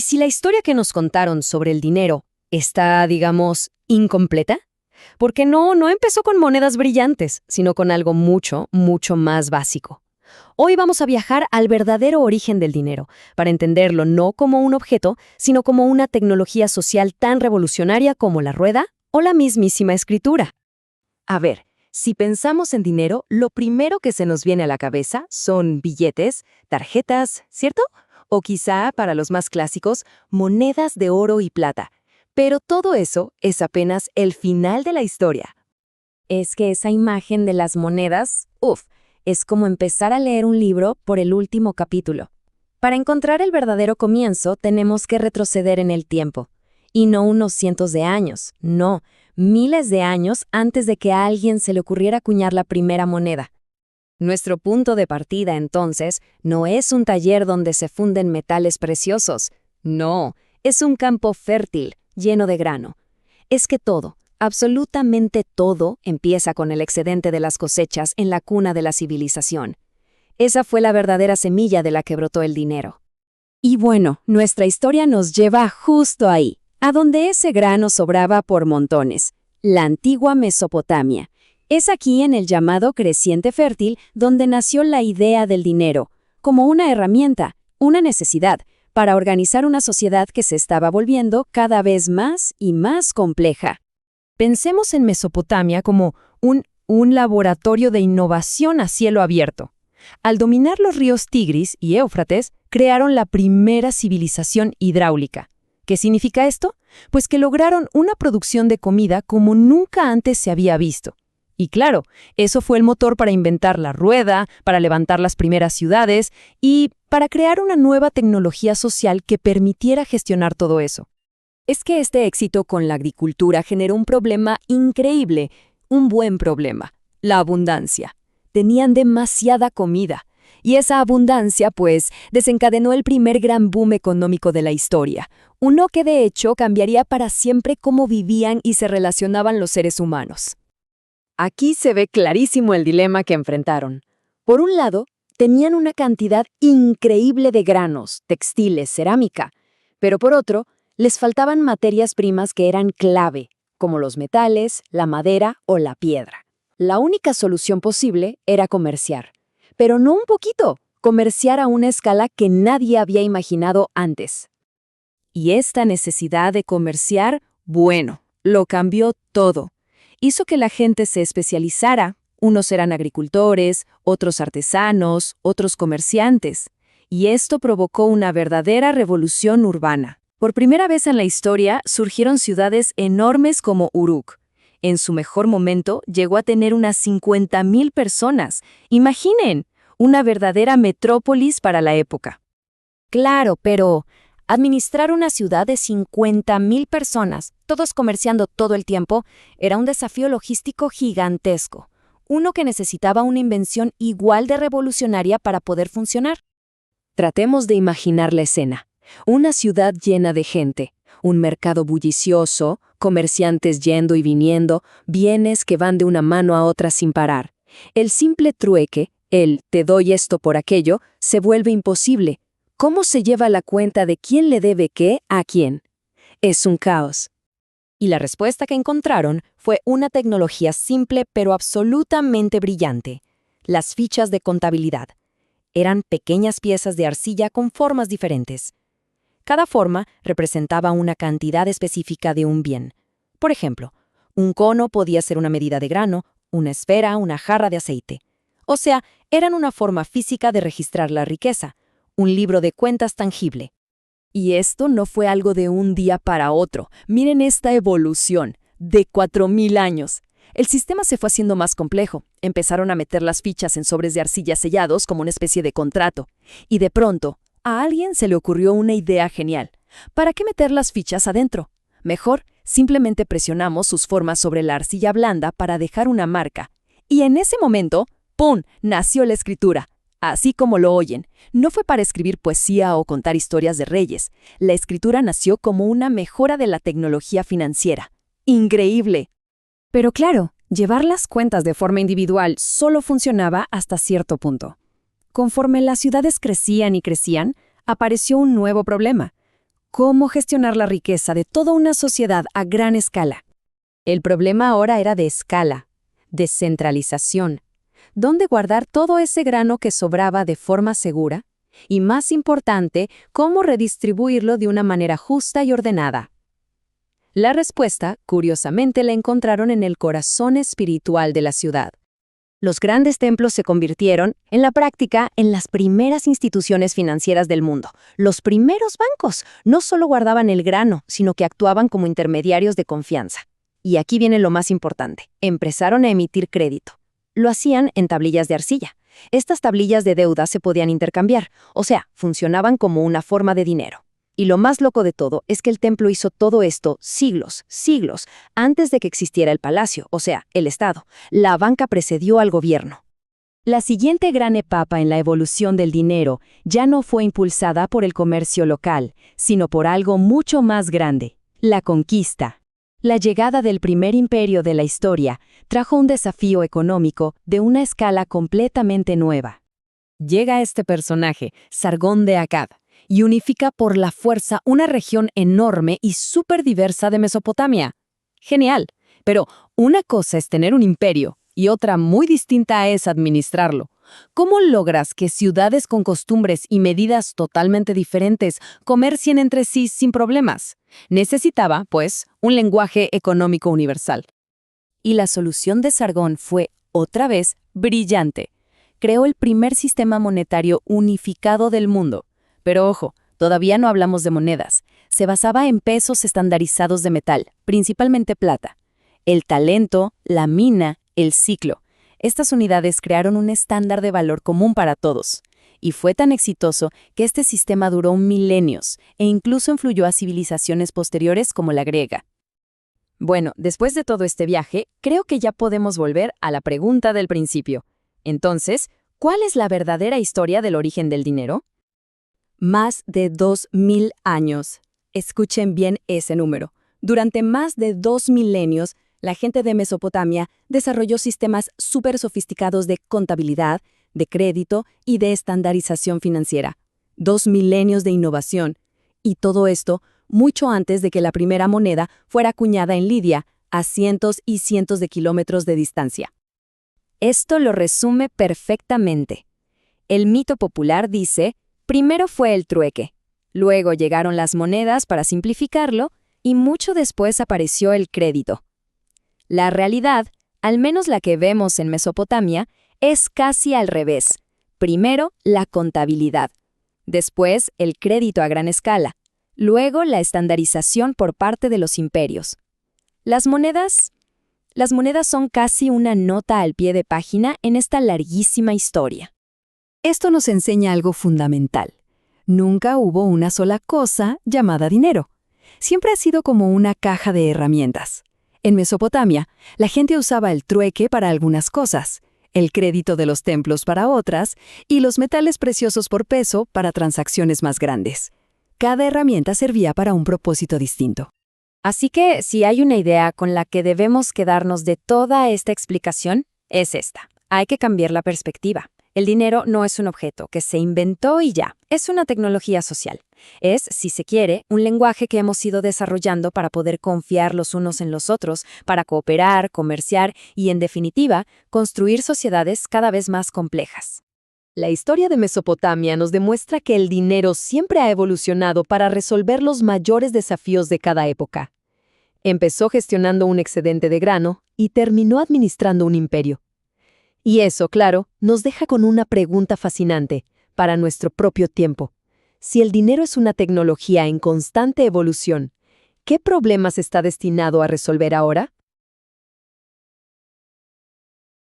¿Y si la historia que nos contaron sobre el dinero está, digamos, incompleta? Porque no empezó con monedas brillantes, sino con algo mucho, mucho más básico. Hoy vamos a viajar al verdadero origen del dinero, para entenderlo no como un objeto, sino como una tecnología social tan revolucionaria como la rueda o la mismísima escritura. A ver, si pensamos en dinero, lo primero que se nos viene a la cabeza son billetes, tarjetas, ¿cierto? O quizá, para los más clásicos, monedas de oro y plata. Pero todo eso es apenas el final de la historia. Es que esa imagen de las monedas, es como empezar a leer un libro por el último capítulo. Para encontrar el verdadero comienzo, tenemos que retroceder en el tiempo. Y no unos cientos de años, no, miles de años antes de que a alguien se le ocurriera acuñar la primera moneda. Nuestro punto de partida, entonces, no es un taller donde se funden metales preciosos. No, es un campo fértil, lleno de grano. Es que todo, absolutamente todo, empieza con el excedente de las cosechas en la cuna de la civilización. Esa fue la verdadera semilla de la que brotó el dinero. Y bueno, nuestra historia nos lleva justo ahí, a donde ese grano sobraba por montones, la antigua Mesopotamia. Es aquí en el llamado Creciente Fértil donde nació la idea del dinero, como una herramienta, una necesidad, para organizar una sociedad que se estaba volviendo cada vez más y más compleja. Pensemos en Mesopotamia como un laboratorio de innovación a cielo abierto. Al dominar los ríos Tigris y Éufrates, crearon la primera civilización hidráulica. ¿Qué significa esto? Pues que lograron una producción de comida como nunca antes se había visto. Y claro, eso fue el motor para inventar la rueda, para levantar las primeras ciudades y para crear una nueva tecnología social que permitiera gestionar todo eso. Es que este éxito con la agricultura generó un problema increíble, un buen problema, la abundancia. Tenían demasiada comida, y esa abundancia, pues, desencadenó el primer gran boom económico de la historia, uno que de hecho cambiaría para siempre cómo vivían y se relacionaban los seres humanos. Aquí se ve clarísimo el dilema que enfrentaron. Por un lado, tenían una cantidad increíble de granos, textiles, cerámica, pero por otro, les faltaban materias primas que eran clave, como los metales, la madera o la piedra. La única solución posible era comerciar, pero no un poquito, comerciar a una escala que nadie había imaginado antes. Y esta necesidad de comerciar, bueno, lo cambió todo. Hizo que la gente se especializara. Unos eran agricultores, otros artesanos, otros comerciantes. Y esto provocó una verdadera revolución urbana. Por primera vez en la historia surgieron ciudades enormes como Uruk. En su mejor momento llegó a tener unas 50,000 personas. Imaginen, una verdadera metrópolis para la época. Claro, pero administrar una ciudad de 50,000 personas, todos comerciando todo el tiempo, era un desafío logístico gigantesco, uno que necesitaba una invención igual de revolucionaria para poder funcionar. Tratemos de imaginar la escena. Una ciudad llena de gente, un mercado bullicioso, comerciantes yendo y viniendo, bienes que van de una mano a otra sin parar. El simple trueque, el te doy esto por aquello, se vuelve imposible. ¿Cómo se lleva la cuenta de quién le debe qué a quién? Es un caos. Y la respuesta que encontraron fue una tecnología simple pero absolutamente brillante: las fichas de contabilidad. Eran pequeñas piezas de arcilla con formas diferentes. Cada forma representaba una cantidad específica de un bien. Por ejemplo, un cono podía ser una medida de grano, una esfera, una jarra de aceite. O sea, eran una forma física de registrar la riqueza, un libro de cuentas tangible. Y esto no fue algo de un día para otro. Miren esta evolución, de 4,000 años. El sistema se fue haciendo más complejo. Empezaron a meter las fichas en sobres de arcilla sellados como una especie de contrato. Y de pronto, a alguien se le ocurrió una idea genial. ¿Para qué meter las fichas adentro? Mejor, simplemente presionamos sus formas sobre la arcilla blanda para dejar una marca. Y en ese momento, ¡pum!, nació la escritura. Así como lo oyen, no fue para escribir poesía o contar historias de reyes. La escritura nació como una mejora de la tecnología financiera. ¡Increíble! Pero claro, llevar las cuentas de forma individual solo funcionaba hasta cierto punto. Conforme las ciudades crecían y crecían, apareció un nuevo problema. cómo gestionar la riqueza de toda una sociedad a gran escala. El problema ahora era de escala, descentralización. ¿Dónde guardar todo ese grano que sobraba de forma segura? Y más importante, ¿cómo redistribuirlo de una manera justa y ordenada? La respuesta, curiosamente, la encontraron en el corazón espiritual de la ciudad. Los grandes templos se convirtieron, en la práctica, en las primeras instituciones financieras del mundo. Los primeros bancos no solo guardaban el grano, sino que actuaban como intermediarios de confianza. Y aquí viene lo más importante. Empezaron a emitir crédito. Lo hacían en tablillas de arcilla. Estas tablillas de deuda se podían intercambiar, o sea, funcionaban como una forma de dinero. Y lo más loco de todo es que el templo hizo todo esto siglos antes de que existiera el palacio, o sea, el Estado. La banca precedió al gobierno. La siguiente gran etapa en la evolución del dinero ya no fue impulsada por el comercio local, sino por algo mucho más grande: la conquista. La llegada del primer imperio de la historia trajo un desafío económico de una escala completamente nueva. Llega este personaje, Sargón de Akkad, y unifica por la fuerza una región enorme y súper diversa de Mesopotamia. Genial, pero una cosa es tener un imperio y otra muy distinta es administrarlo. ¿Cómo logras que ciudades con costumbres y medidas totalmente diferentes comercien entre sí sin problemas? Necesitaba, pues, un lenguaje económico universal. Y la solución de Sargón fue, otra vez, brillante. Creó el primer sistema monetario unificado del mundo. Pero ojo, todavía no hablamos de monedas. Se basaba en pesos estandarizados de metal, principalmente plata. El talento, la mina, el ciclo. Estas unidades crearon un estándar de valor común para todos. Y fue tan exitoso que este sistema duró milenios e incluso influyó a civilizaciones posteriores como la griega. Bueno, después de todo este viaje, creo que ya podemos volver a la pregunta del principio. Entonces, ¿cuál es la verdadera historia del origen del dinero? Más de 2000 años. Escuchen bien ese número. Durante más de 2 milenios, la gente de Mesopotamia desarrolló sistemas súper sofisticados de contabilidad, de crédito y de estandarización financiera. 2 milenios de innovación. Y todo esto mucho antes de que la primera moneda fuera acuñada en Lidia, a cientos y cientos de kilómetros de distancia. Esto lo resume perfectamente. El mito popular dice: primero fue el trueque, luego llegaron las monedas para simplificarlo y mucho después apareció el crédito. La realidad, al menos la que vemos en Mesopotamia, es casi al revés. Primero, la contabilidad. Después, el crédito a gran escala. Luego, la estandarización por parte de los imperios. Las monedas son casi una nota al pie de página en esta larguísima historia. Esto nos enseña algo fundamental. Nunca hubo una sola cosa llamada dinero. Siempre ha sido como una caja de herramientas. En Mesopotamia, la gente usaba el trueque para algunas cosas, el crédito de los templos para otras y los metales preciosos por peso para transacciones más grandes. Cada herramienta servía para un propósito distinto. Así que, si hay una idea con la que debemos quedarnos de toda esta explicación, es esta. Hay que cambiar la perspectiva. El dinero no es un objeto que se inventó y ya. Es una tecnología social. Es, si se quiere, un lenguaje que hemos ido desarrollando para poder confiar los unos en los otros, para cooperar, comerciar y, en definitiva, construir sociedades cada vez más complejas. La historia de Mesopotamia nos demuestra que el dinero siempre ha evolucionado para resolver los mayores desafíos de cada época. Empezó gestionando un excedente de grano y terminó administrando un imperio. Y eso, claro, nos deja con una pregunta fascinante para nuestro propio tiempo. Si el dinero es una tecnología en constante evolución, ¿qué problemas está destinado a resolver ahora?